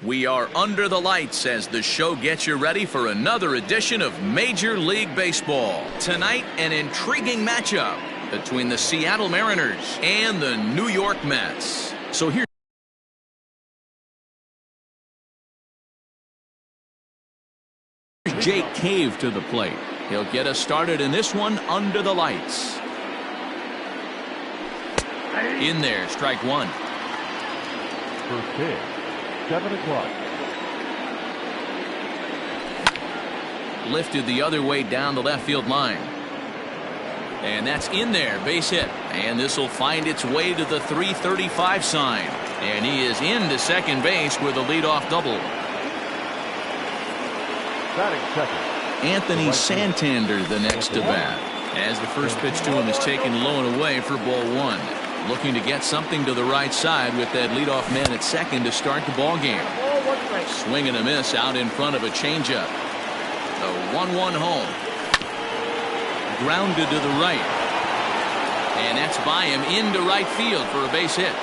We are under the lights as the show gets you ready for another edition of Major League Baseball. Tonight, an intriguing matchup between the Seattle Mariners and the New York Mets. So here's Jake Cave to the plate. He'll get us started in this one under the lights. In there, strike one. First pitch, 7 o'clock. Lifted the other way down the left field line. And that's in there, base hit. And this will find its way to the 335 sign. And he is into second base with a leadoff double. Batting second, Anthony Santander the next to bat, as the first pitch to him is taken low and away for ball one. Looking to get something to the right side with that leadoff man at second to start the ball game. Swing and a miss out in front of a changeup. The 1-1 home. Grounded to the right. And that's by him into right field for a base hit.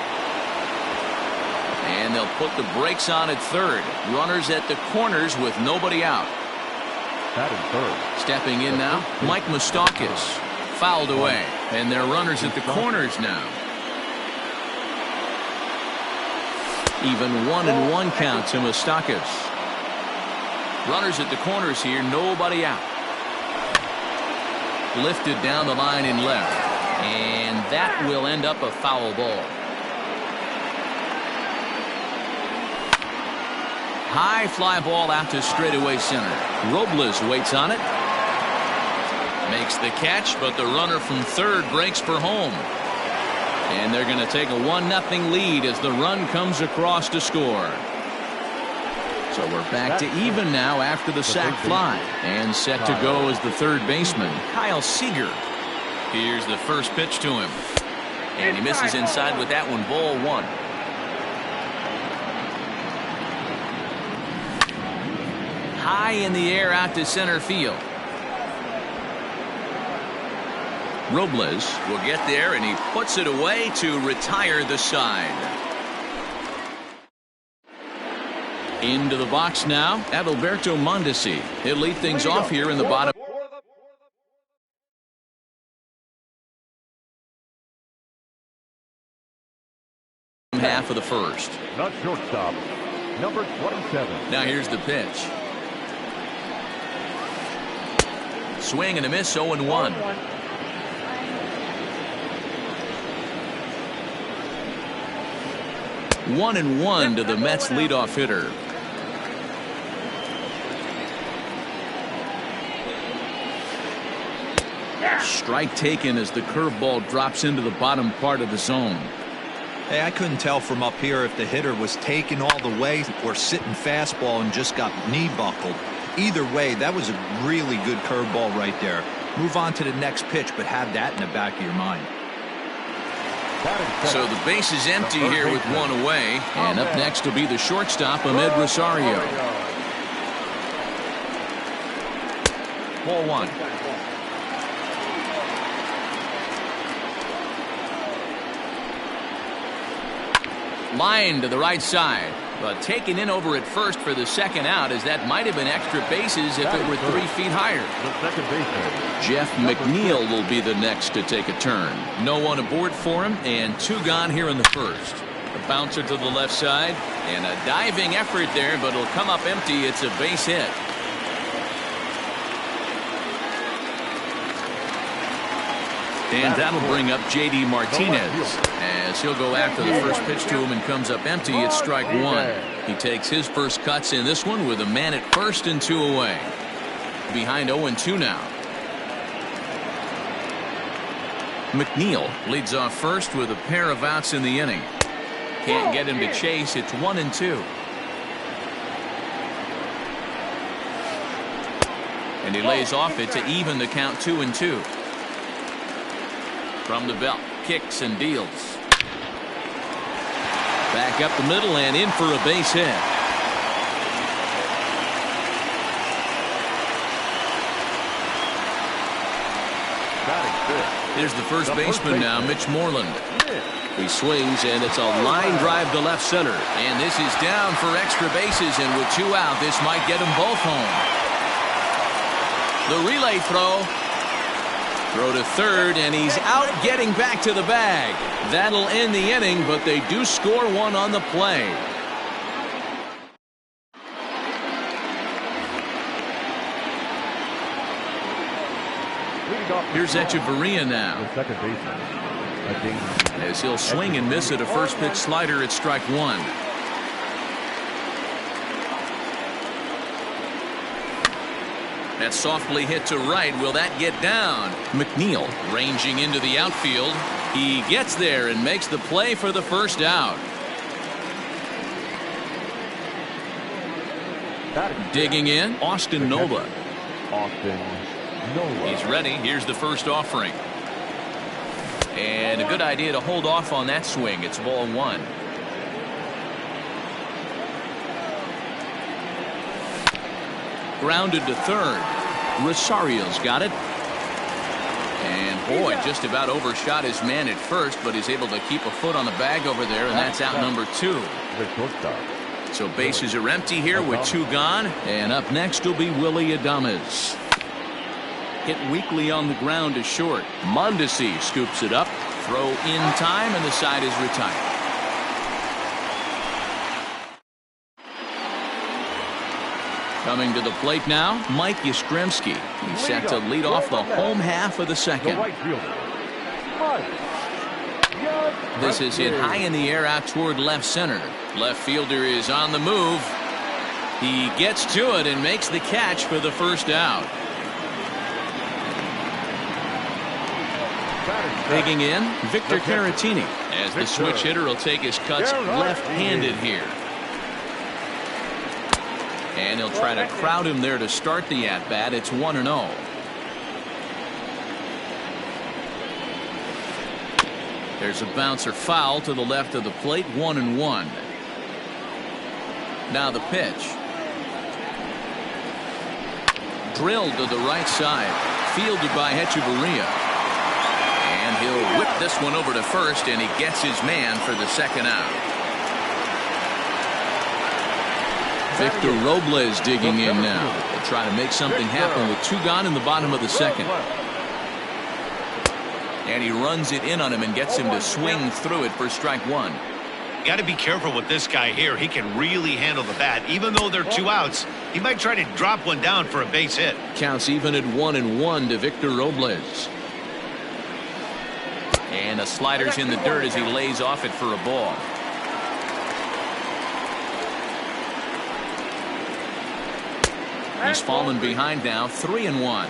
And they'll put the brakes on at third. Runners at the corners with nobody out. batting third. Stepping in now, Mike Moustakas. Fouled away. And they're runners at the corners now. Even 1-1 count to Moustakas. Runners at the corners here, nobody out. Lifted down the line in left. And that will end up a foul ball. High fly ball out to straightaway center. Robles waits on it. Makes the catch, but the runner from third breaks for home. And they're going to take a 1-0 lead as the run comes across to score. So we're back to even now after the sac fly. And set to go as the third baseman, Kyle Seager. Here's the first pitch to him. And he misses inside with that one, ball one. High in the air out to center field. Robles will get there, and he puts it away to retire the side. Into the box now, Adalberto Mondesi. He'll lead things off here in the bottom half of the first. Not shortstop, number 27. Now here's the pitch. Swing and a miss, 0-1. 1-1 to the Mets leadoff hitter. Strike taken as the curveball drops into the bottom part of the zone. Hey, I couldn't tell from up here if the hitter was taking all the way or sitting fastball and just got knee buckled. Either way, that was a really good curveball right there. Move on to the next pitch, but have that in the back of your mind. So the base is empty here with one away. And up next will be the shortstop, Ahmed Rosario. Ball one. Line to the right side. But taken in over at first for the second out, as that might have been extra bases if it were 3 feet higher. Jeff McNeil will be the next to take a turn. No one aboard for him, and 2 gone here in the first. A bouncer to the left side, and a diving effort there, but it'll come up empty. It's a base hit. And that'll bring up J.D. Martinez as he'll go after the first pitch to him and comes up empty. It's strike one. He takes his first cuts in this one with a man at first and 2 away. Behind 0-2 now. McNeil leads off first with a pair of outs in the inning. Can't get him to chase. It's 1-2. And he lays off it to even the count 2-2. From the belt, kicks and deals. Back up the middle and in for a base hit. Here's the first baseman now, Mitch Moreland. He swings, and it's a line drive to left center. And this is down for extra bases, and with 2 out, this might get them both home. The relay throw. Throw to third, and he's out getting back to the bag. That'll end the inning, but they do score 1 on the play. Here's Echeverria now. The second baseman, As he'll swing and miss at a first pitch slider at strike 1. That's softly hit to right. Will that get down? McNeil ranging into the outfield. He gets there and makes the play for the first out. Digging in, Austin Nova. He's ready. Here's the first offering. And a good idea to hold off on that swing. It's ball 1. Grounded to third. Rosario's got it. And boy, just about overshot his man at first, but he's able to keep a foot on the bag over there, and that's out number 2. So bases are empty here with 2 gone. And up next will be Willy Adames. Hit weakly on the ground to short. Mondesi scoops it up. Throw in time, and the side is retired. Coming to the plate now, Mike Yastrzemski. He's set to lead off the home half of the second. This is hit high in the air out toward left center. Left fielder is on the move. He gets to it and makes the catch for the first out. Digging in, Victor Caratini, as the switch hitter will take his cuts left-handed here. And he'll try to crowd him there to start the at-bat. It's 1-0. There's a bouncer foul to the left of the plate, 1-1. Now the pitch. Drilled to the right side. Fielded by Echeverria. And he'll whip this one over to first, and he gets his man for the second out. Victor Robles digging in now. They'll try to make something happen with 2 gone in the bottom of the second. And he runs it in on him and gets him to swing through it for strike 1. Got to be careful with this guy here. He can really handle the bat. Even though they're 2 outs, he might try to drop one down for a base hit. Counts even at 1-1 to Victor Robles. And the slider's in the dirt as he lays off it for a ball. He's fallen behind now, 3-1.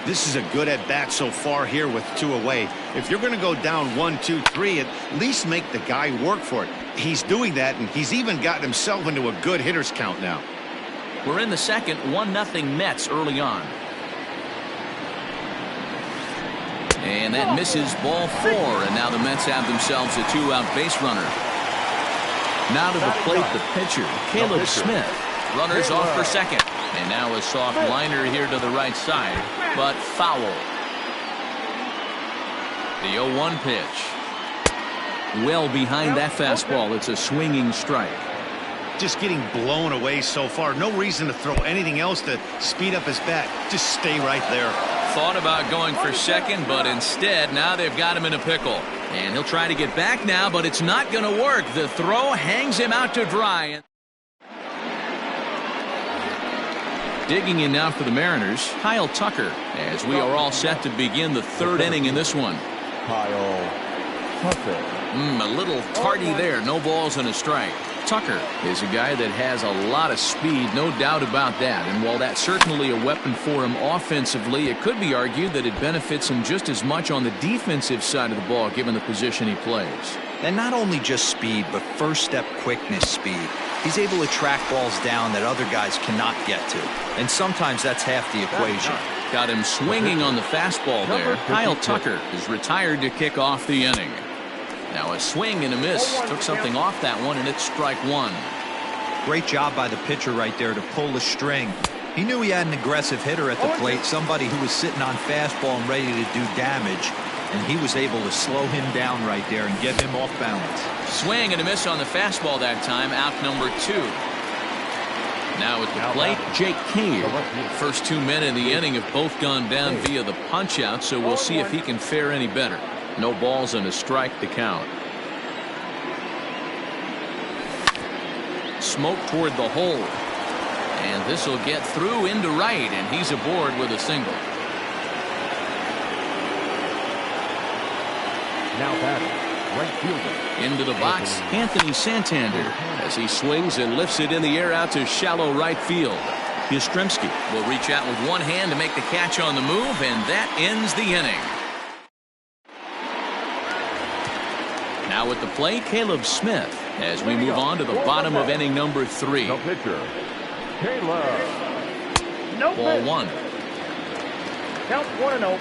This is a good at bat so far here with 2 away. If you're going to go down 1, 2, 3, at least make the guy work for it. He's doing that, and he's even gotten himself into a good hitter's count now. We're in the second, 1-0 Mets early on. And that misses ball 4, and now the Mets have themselves a 2-out base runner. Now to the plate, the pitcher, Caleb Smith. Runners off for second. And now a soft liner here to the right side, but foul. The 0-1 pitch. Well behind that fastball. It's a swinging strike. Just getting blown away so far. No reason to throw anything else to speed up his bat. Just stay right there. Thought about going for second, but instead now they've got him in a pickle. And he'll try to get back now, but it's not going to work. The throw hangs him out to dry. Digging in now for the Mariners, Kyle Tucker, as we are all set to begin the 3rd inning in this one. Kyle Tucker. A little tardy there. No balls and a strike. Tucker is a guy that has a lot of speed, no doubt about that. And while that's certainly a weapon for him offensively, it could be argued that it benefits him just as much on the defensive side of the ball, given the position he plays. And not only just speed, but first step quickness speed. He's able to track balls down that other guys cannot get to. And sometimes that's half the equation. Got him swinging on the fastball there. Kyle Tucker is retired to kick off the inning. Now a swing and a miss. Took something off that one, and it's strike 1. Great job by the pitcher right there to pull the string. He knew he had an aggressive hitter at the plate, somebody who was sitting on fastball and ready to do damage. and he was able to slow him down right there and get him off balance. Swing and a miss on the fastball that time. Out number 2. Now at the plate, Jake Cave. First 2 men in the inning have both gone down via the punch out, so we'll see if he can fare any better. No balls and a strike to count. Smoke toward the hole. And this will get through into right, and he's aboard with a single. Now batting, right fielder. Into the box, Anthony Santander, as he swings and lifts it in the air out to shallow right field. Yastrzemski will reach out with one hand to make the catch on the move, and that ends the inning. Now at the plate, Caleb Smith, as we move on to the bottom of inning number 3. The pitcher, Caleb. Ball 1. Count 1-0.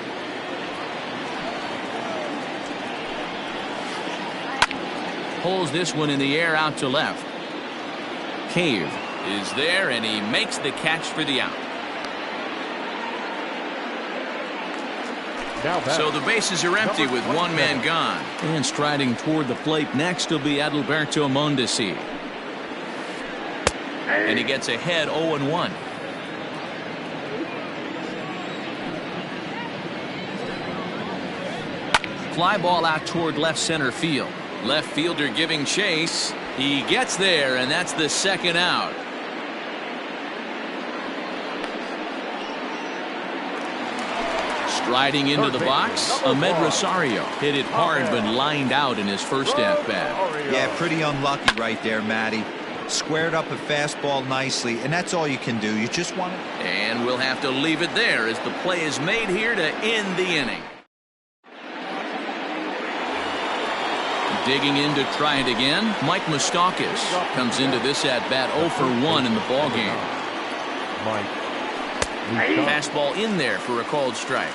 Pulls this one in the air out to left. Cave is there, and he makes the catch for the out. So the bases are empty with one man gone. And striding toward the plate next will be Adalberto Mondesi. And he gets ahead 0-1. Fly ball out toward left center field. Left fielder giving chase. He gets there, and that's the second out. Striding into the box, Ahmed Rosario hit it hard but lined out in his first at-bat. Yeah, pretty unlucky right there, Matty. Squared up a fastball nicely, and that's all you can do. You just want it. And we'll have to leave it there as the play is made here to end the inning. Digging in to try it again, Mike Moustakas comes into this at-bat 0 for 1 in the ballgame. Fastball in there for a called strike.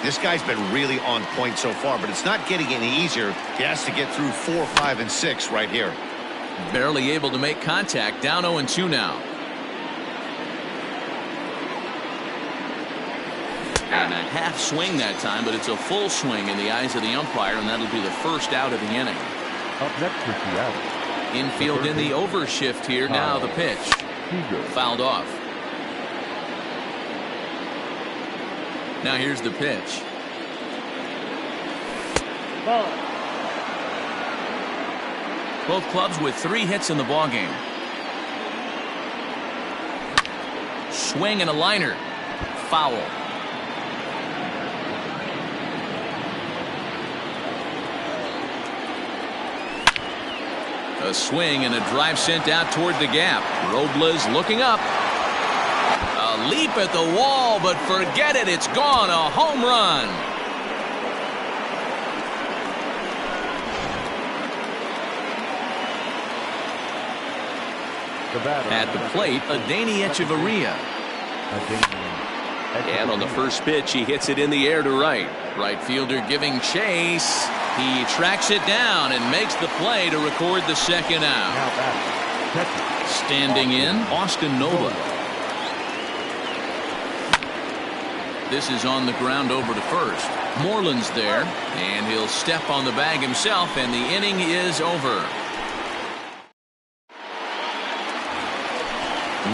This guy's been really on point so far, but it's not getting any easier. He has to get through 4, 5, and 6 right here. Barely able to make contact. Down 0-2 now. And a half swing that time, but it's a full swing in the eyes of the umpire, and that'll be the first out of the inning. Up next for Seattle. Infield in the overshift here. Now the pitch. Fouled off. Now here's the pitch. Ball. Both clubs with 3 hits in the ballgame. Swing and a liner. Foul. A swing and a drive sent out toward the gap. Robles looking up. A leap at the wall, but forget it. It's gone. A home run. At the plate, Adeiny Echeverria. And on the first pitch, he hits it in the air to right. Right fielder giving chase. He tracks it down and makes the play to record the second out. Standing in, Austin Nola. This is on the ground over to first. Moreland's there, and he'll step on the bag himself, and the inning is over.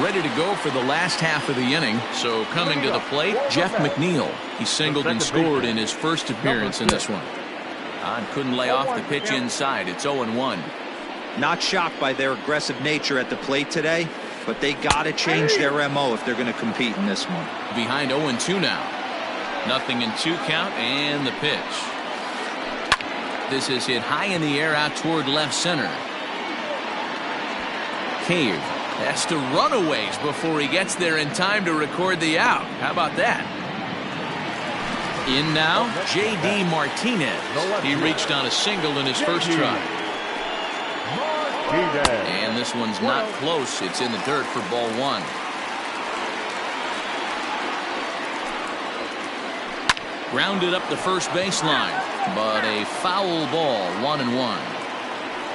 Ready to go for the last half of the inning. So coming to the plate, Jeff McNeil. He singled and scored in his first appearance in this one. Couldn't lay off the pitch inside. It's 0-1. Not shocked by their aggressive nature at the plate today, but they got to change their MO if they're going to compete in this one. Behind 0-2 now. 0-2 count and the pitch. This is hit high in the air out toward left center. Cave has to run a ways before he gets there in time to record the out. How about that? In now, J.D. Martinez. He reached on a single in his first try. And this one's not close. It's in the dirt for ball 1. Grounded up the first baseline, but a foul ball, 1-1.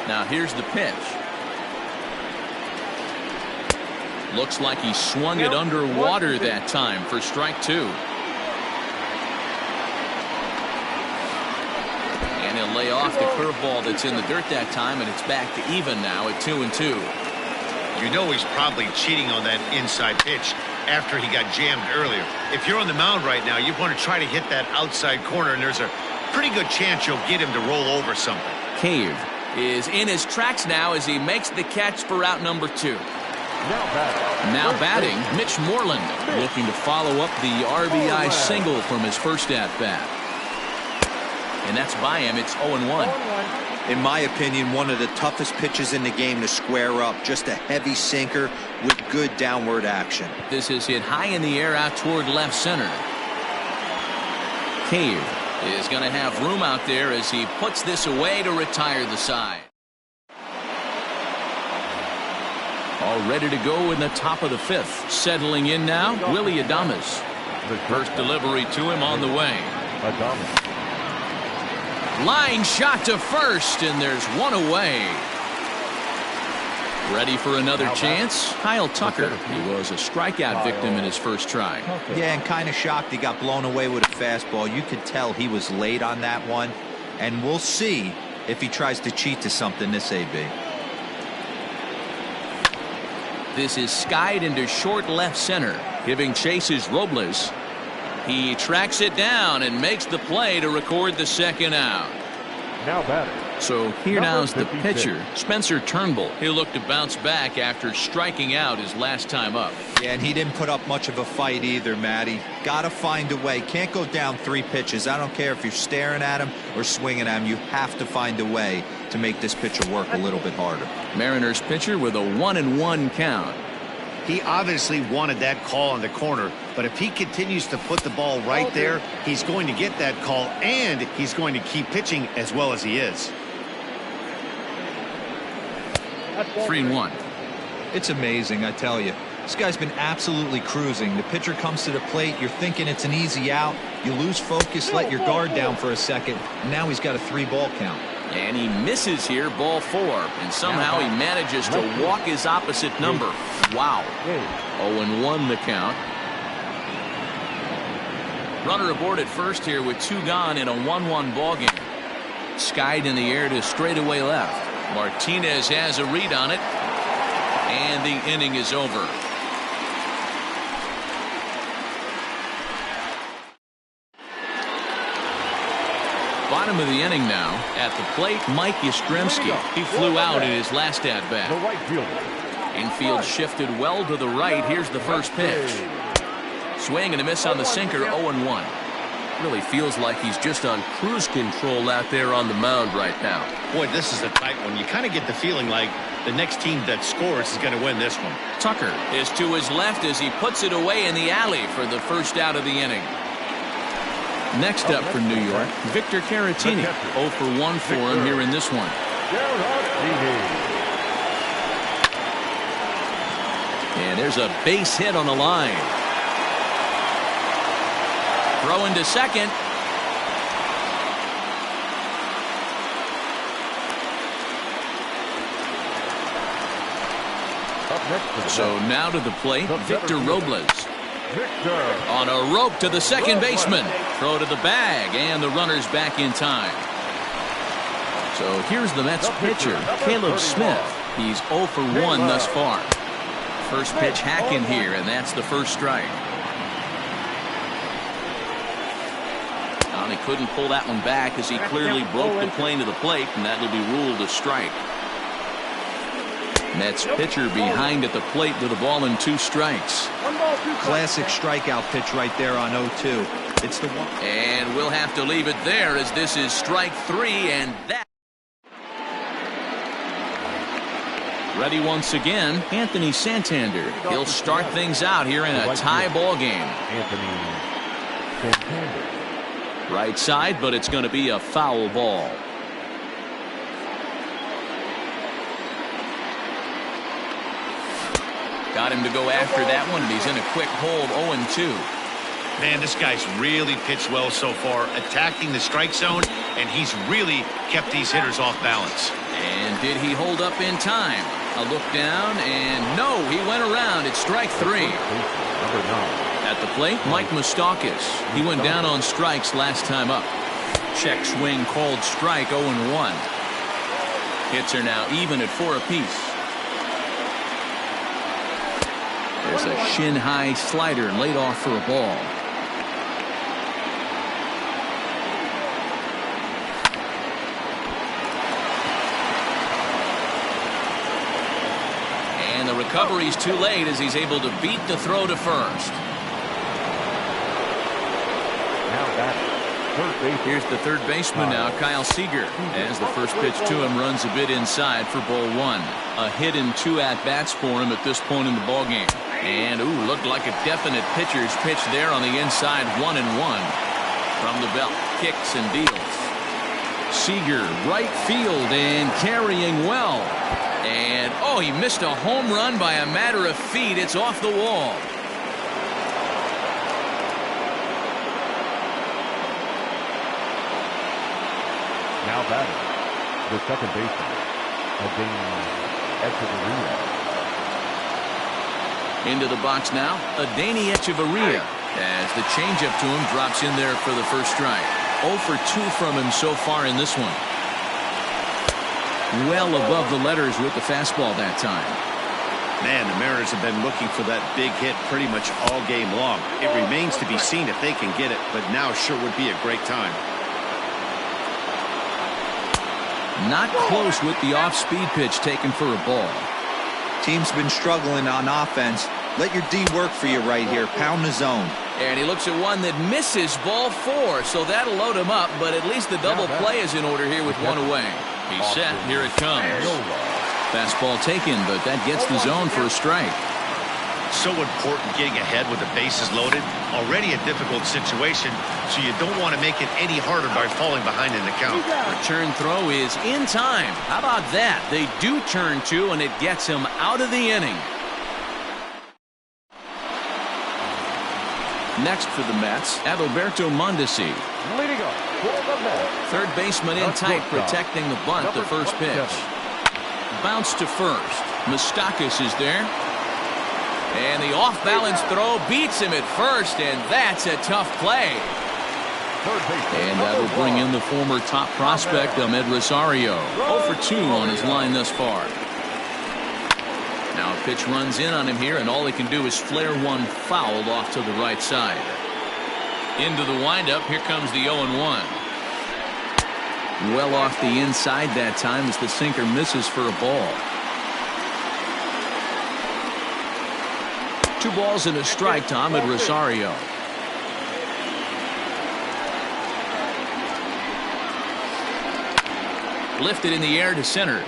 Now here's the pitch. Looks like he swung it underwater that time for strike 2. off the curveball that's in the dirt that time, and it's back to even now at 2-2. You know he's probably cheating on that inside pitch after he got jammed earlier. If you're on the mound right now, you want to try to hit that outside corner, and there's a pretty good chance you'll get him to roll over something. Cave is in his tracks now as he makes the catch for out number 2. Now batting, Mitch Moreland, looking to follow up the RBI single from his first at-bat. And that's by him. It's 0-1. In my opinion, one of the toughest pitches in the game to square up. Just a heavy sinker with good downward action. This is hit high in the air out toward left center. Cave is going to have room out there as he puts this away to retire the side. All ready to go in the top of the 5th. Settling in now, Willie Adames. First delivery to him on the way. Line shot to first, and there's one away. Ready for another chance? Kyle Tucker. He was a strikeout victim in his first try. Yeah, and kind of shocked he got blown away with a fastball. You could tell he was late on that one. And we'll see if he tries to cheat to something this AB. This is skied into short left center. Giving chase is Robles. He tracks it down and makes the play to record the second out. Now batter. So here now's the pitcher, Spencer Turnbull. He'll look to bounce back after striking out his last time up. Yeah, and he didn't put up much of a fight either, Matty. Got to find a way. Can't go down 3 pitches. I don't care if you're staring at him or swinging at him. You have to find a way to make this pitcher work a little bit harder. Mariners pitcher with a 1-1 count. He obviously wanted that call on the corner, but if he continues to put the ball right there, he's going to get that call, and he's going to keep pitching as well as he is. 3-1. It's amazing, I tell you. This guy's been absolutely cruising. The pitcher comes to the plate. You're thinking it's an easy out. You lose focus, let your guard down for a second, and now he's got a 3-ball count. And he misses here, ball 4, and somehow he manages to walk his opposite number. Wow. 0-1 the count. Runner aboard at first here with 2 gone in a 1-1 ball game. Skied in the air to straightaway left. Martinez has a read on it, and the inning is over. Bottom of the inning now. At the plate, Mike Yastrzemski. He flew out in his last at-bat. Infield shifted well to the right. Here's the first pitch. Swing and a miss on the sinker, 0-1. Really feels like he's just on cruise control out there on the mound right now. Boy, this is a tight one. You kind of get the feeling like the next team that scores is going to win this one. Tucker is to his left as he puts it away in the alley for the first out of the inning. Next up for New York, Victor Caratini. 0 for 1 for him here in this one. And there's a base hit on the line. Throw into second. So now to the plate, Victor Robles. On a rope to the second baseman. Throw to the bag, and the runner's back in time. So here's the Mets pitcher, Caleb Smith. He's 0 for 1 thus far. First pitch hacking here, and that's the first strike. He couldn't pull that one back as he clearly broke the plane to the plate, and that'll be ruled a strike. Mets pitcher behind at the plate with a ball and 2 strikes. Classic strikeout pitch right there on 0-2. It's the one. And we'll have to leave it there as this is strike 3, and that. Ready once again, Anthony Santander. He'll start things out here in a tie ball game. Anthony Santander. Right side, but it's going to be a foul ball. Got him to go after that one, and he's in a quick hold, 0-2. Man, this guy's really pitched well so far, attacking the strike zone, and he's really kept these hitters off balance. And did he hold up in time? A look down, and no, he went around. It's strike 3. At the plate, Mike Moustakas. He went down on strikes last time up. Check swing called strike, 0-1. Hits are now even at 4 apiece. There's a shin-high slider laid off for a ball. And the recovery's too late as he's able to beat the throw to first. Now batting, third base. Here's the third baseman now, Kyle Seager, as the first pitch to him runs a bit inside for ball 1. A hit and 2 at-bats for him at this point in the ballgame. And, looked like a definite pitcher's pitch there on the inside, 1-1. From the belt, kicks and deals. Seager, right field, and carrying well. And, he missed a home run by a matter of feet. It's off the wall. Now batting, the second baseman, a5279463. Into the box now, a5279463 as the changeup to him drops in there for the first strike. 0 for 2 from him so far in this one. Well above the letters with the fastball that time. Man, the Mariners have been looking for that big hit pretty much all game long. It remains to be seen if they can get it, but now sure would be a great time. Not close with the off-speed pitch taken for a ball. Team's been struggling on offense. Let your D work for you right here. Pound the zone. And he looks at one that misses, ball 4, so that'll load him up, but at least the double play is in order here with one away. He's set. Here it comes. Fastball taken, but that gets the zone for a strike. So important getting ahead with the bases loaded. Already a difficult situation, so you don't want to make it any harder by falling behind in the count. Return throw is in time. How about that? They do turn 2, and it gets him out of the inning. Next for the Mets, Adalberto Mondesi. Leading up for the Mets. Third baseman in tight, protecting the bunt, the first pitch. Bounce to first. Moustakas is there. And the off-balance throw beats him at first, and that's a tough play. And that'll bring in the former top prospect, Ahmed Rosario. 0 for 2 on his line thus far. Now a pitch runs in on him here, and all he can do is flare one foul off to the right side. Into the windup, here comes the 0-1. Well off the inside that time as the sinker misses for a ball. 2 balls and a strike to Ahmed Rosario. Lifted in the air to center.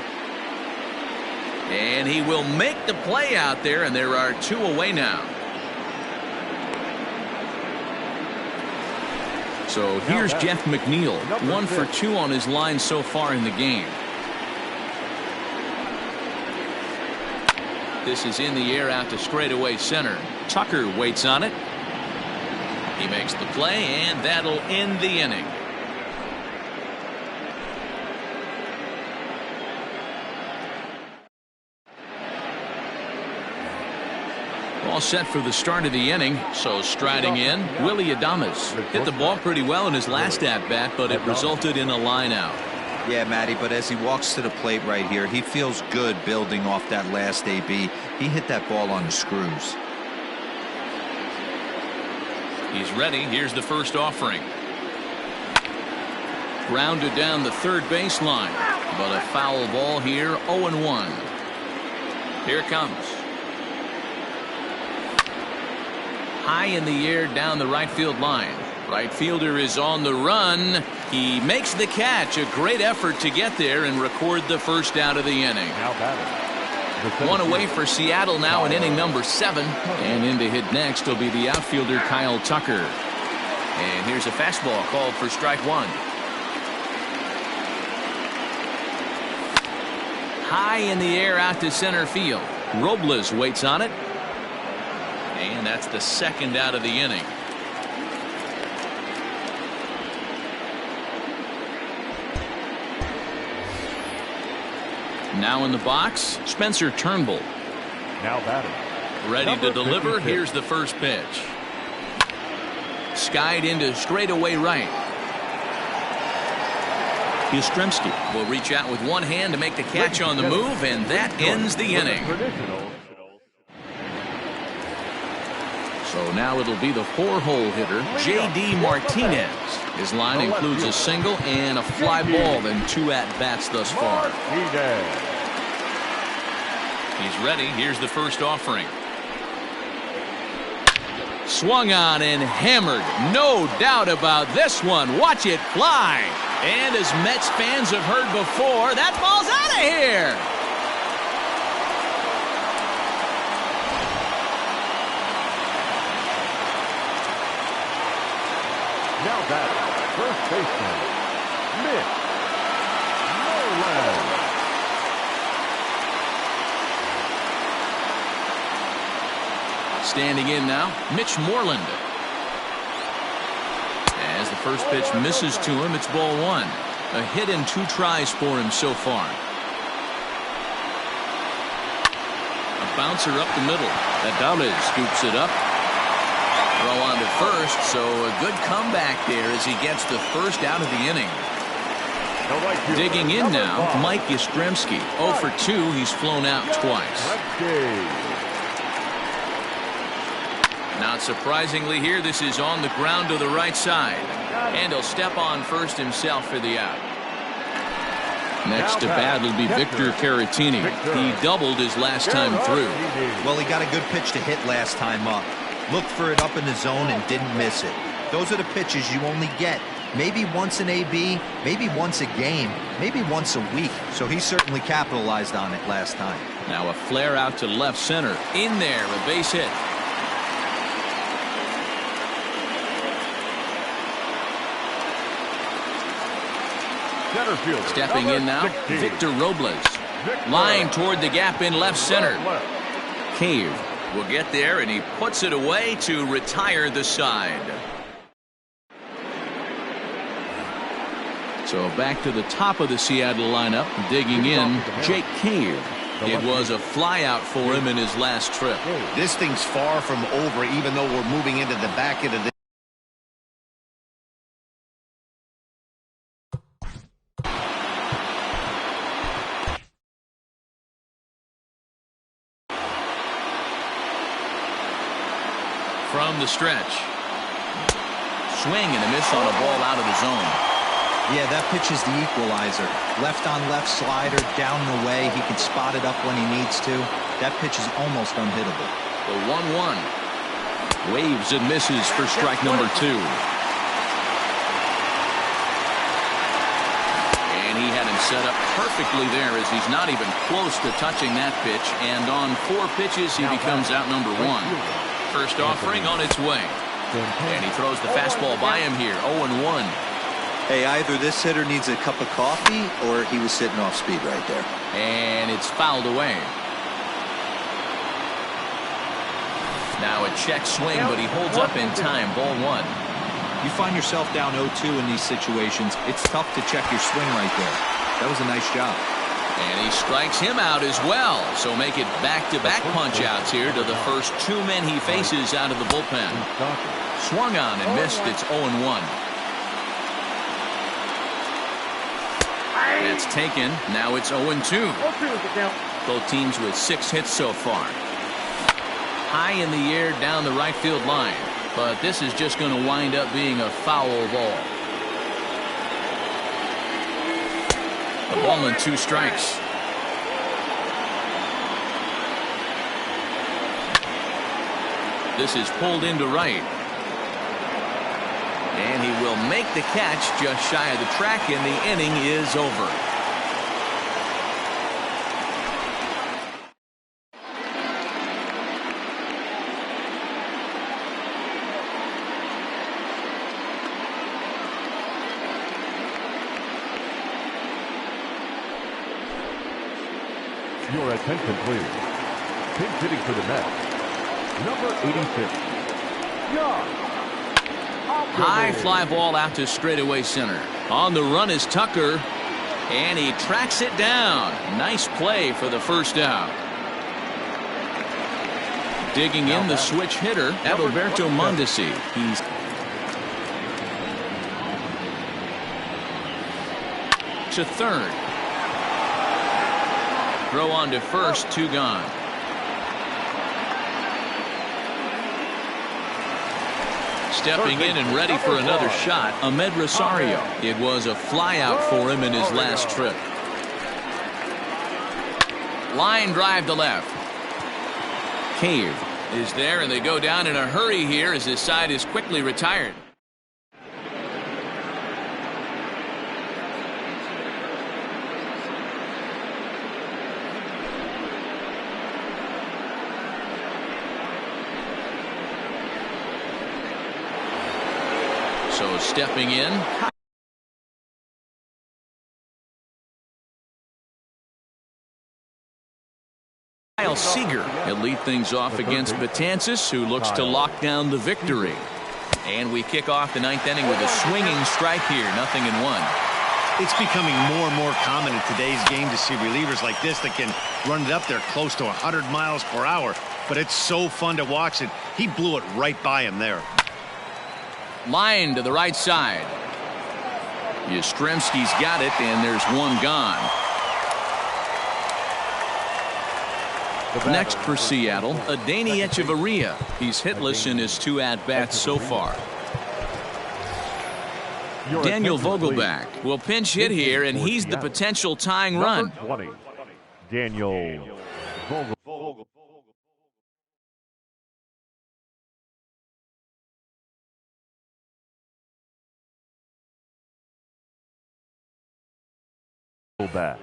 And he will make the play out there, and there are 2 away now. So here's Jeff McNeil, 1 for 2 on his line so far in the game. This is in the air out to straightaway center. Tucker waits on it. He makes the play, and that'll end the inning. All set for the start of the inning. So striding in, Willie Adames hit the ball pretty well in his last at-bat, but it resulted in a line out. Yeah, Matty, but as he walks to the plate right here, he feels good building off that last AB. He hit that ball on the screws. He's ready. Here's the first offering. Grounded down the third baseline, but a foul ball here, 0-1. Here it comes. High in the air down the right field line. Right fielder is on the run. He makes the catch. A great effort to get there and record the first out of the inning. Now batting. 1 away for Seattle now in inning number 7. And in to hit next will be the outfielder Kyle Tucker. And here's a fastball called for strike 1. High in the air out to center field. Robles waits on it. And that's the second out of the inning. Now in the box, Spencer Turnbull. Now batting. Ready to deliver. 56. Here's the first pitch. Skied into straightaway right. Yastrzemski will reach out with one hand to make the catch on the move, and that ends the inning. So now it'll be the 4-hole hitter, J.D. Martinez. His line includes a single and a fly ball and 2 at-bats thus far. He's ready. Here's the first offering. Swung on and hammered. No doubt about this one. Watch it fly. And as Mets fans have heard before, that ball's out of here. Now that first baseman, Mitch Moreland. Standing in now, Mitch Moreland. As the first pitch misses to him, it's ball 1. A hit and 2 tries for him so far. A bouncer up the middle. Adales scoops it up. Throw on to first, so a good comeback there as he gets the first out of the inning. Digging in now, Mike Yastrzemski. 0 for 2, he's flown out twice. Not surprisingly here, this is on the ground to the right side. And he'll step on first himself for the out. Next to bat will be Victor Caratini. He doubled his last time through. Well, he got a good pitch to hit last time up. Looked for it up in the zone and didn't miss it. Those are the pitches you only get. Maybe once an AB, maybe once a game, maybe once a week. So he certainly capitalized on it last time. Now a flare out to left center. In there, a base hit. Stepping in now, Victor Robles. Line toward the gap in left center. Cave will get there, and he puts it away to retire the side. So back to the top of the Seattle lineup, digging in, Jake Cave. It was a flyout for him in his last trip. This thing's far from over, even though we're moving into the back end of the from the stretch. Swing and a miss on a ball out of the zone. Yeah, that pitch is the equalizer. Left on left slider, down and away. He can spot it up when he needs to. That pitch is almost unhittable. The 1-1. Waves and misses for strike number 2. And he had him set up perfectly there as he's not even close to touching that pitch. And on 4 pitches, he becomes out number 1. First offering on its way. And he throws the fastball by him here. 0-1. Hey, either this hitter needs a cup of coffee or he was sitting off speed right there. And it's fouled away. Now a check swing, but he holds up in time. Ball 1. You find yourself down 0-2 in these situations, it's tough to check your swing right there. That was a nice job. And he strikes him out as well. So make it back-to-back punch-outs here to the first 2 men he faces out of the bullpen. Swung on and missed. It's 0-1. That's taken. Now it's 0-2. Both teams with 6 hits so far. High in the air down the right field line. But this is just going to wind up being a foul ball. A ball and 2 strikes. This is pulled into right. And he will make the catch just shy of the track, and the inning is over. Your attention, please. Pinch hitting for the Mets, number 86, John. High fly ball out to straightaway center. On the run is Tucker, and he tracks it down. Nice play for the first out. Digging in the switch hitter, Adalberto Mondesi. to third. Throw on to first, 2 gone. Stepping in and ready for another shot, Ahmed Rosario. It was a flyout for him in his last trip. Line drive to left. Cave is there, and they go down in a hurry here as his side is quickly retired. So stepping in, Kyle Seager. He'll lead things off against Betances, who looks to lock down the victory. And we kick off the 9th inning with a swinging strike here, 0-1. It's becoming more and more common in today's game to see relievers like this that can run it up there close to 100 miles per hour. But it's so fun to watch it. He blew it right by him there. Line to the right side. Yastrzemski's got it, and there's 1 gone. Next for Seattle, Adeiny Echeverria. He's hitless in his 2 at-bats so far. Daniel Vogelbach will pinch hit here, and he's the potential tying run. 20, Daniel Vogelbach.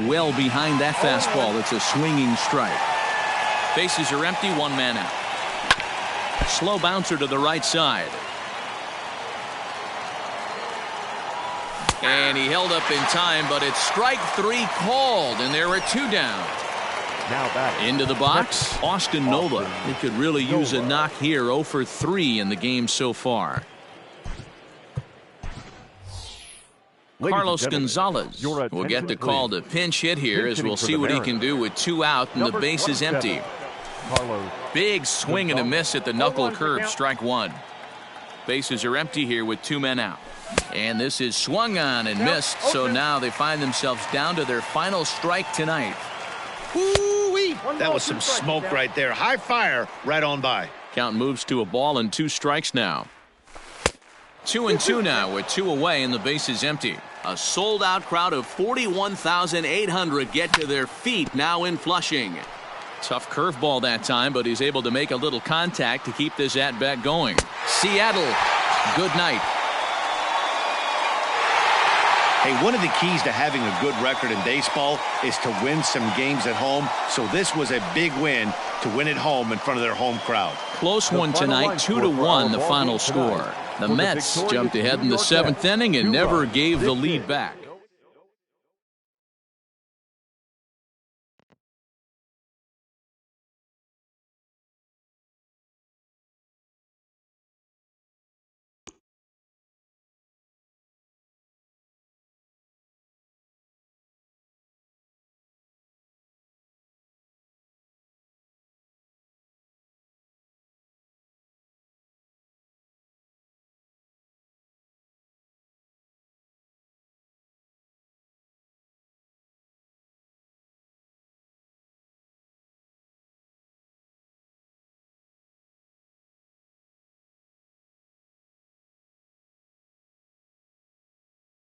Well behind that fastball. It's a swinging strike. Bases are empty, 1 man out. Slow bouncer to the right side. And he held up in time, but it's strike 3 called, and there are 2 down. Now back into the box, Austin Nola. He could really use a knock here. 0 for 3 in the game so far. Carlos Gonzalez will get the call to pinch hit here, as we'll see what he can do with 2 out and the base is empty. Big swing and a miss at the knuckle curve, strike 1. Bases are empty here with 2 men out. And this is swung on and missed, so now they find themselves down to their final strike tonight. Woo-wee! That was some smoke right there. High fire right on by. Count moves to a ball and 2 strikes now. 2-2 now with 2 away and the base is empty. A sold-out crowd of 41,800 get to their feet now in Flushing. Tough curveball that time, but he's able to make a little contact to keep this at-bat going. Seattle, good night. Hey, one of the keys to having a good record in baseball is to win some games at home. So this was a big win to win at home in front of their home crowd. Close one tonight, 2-1 the final score. The Mets jumped ahead in the 7th inning and never gave the lead back.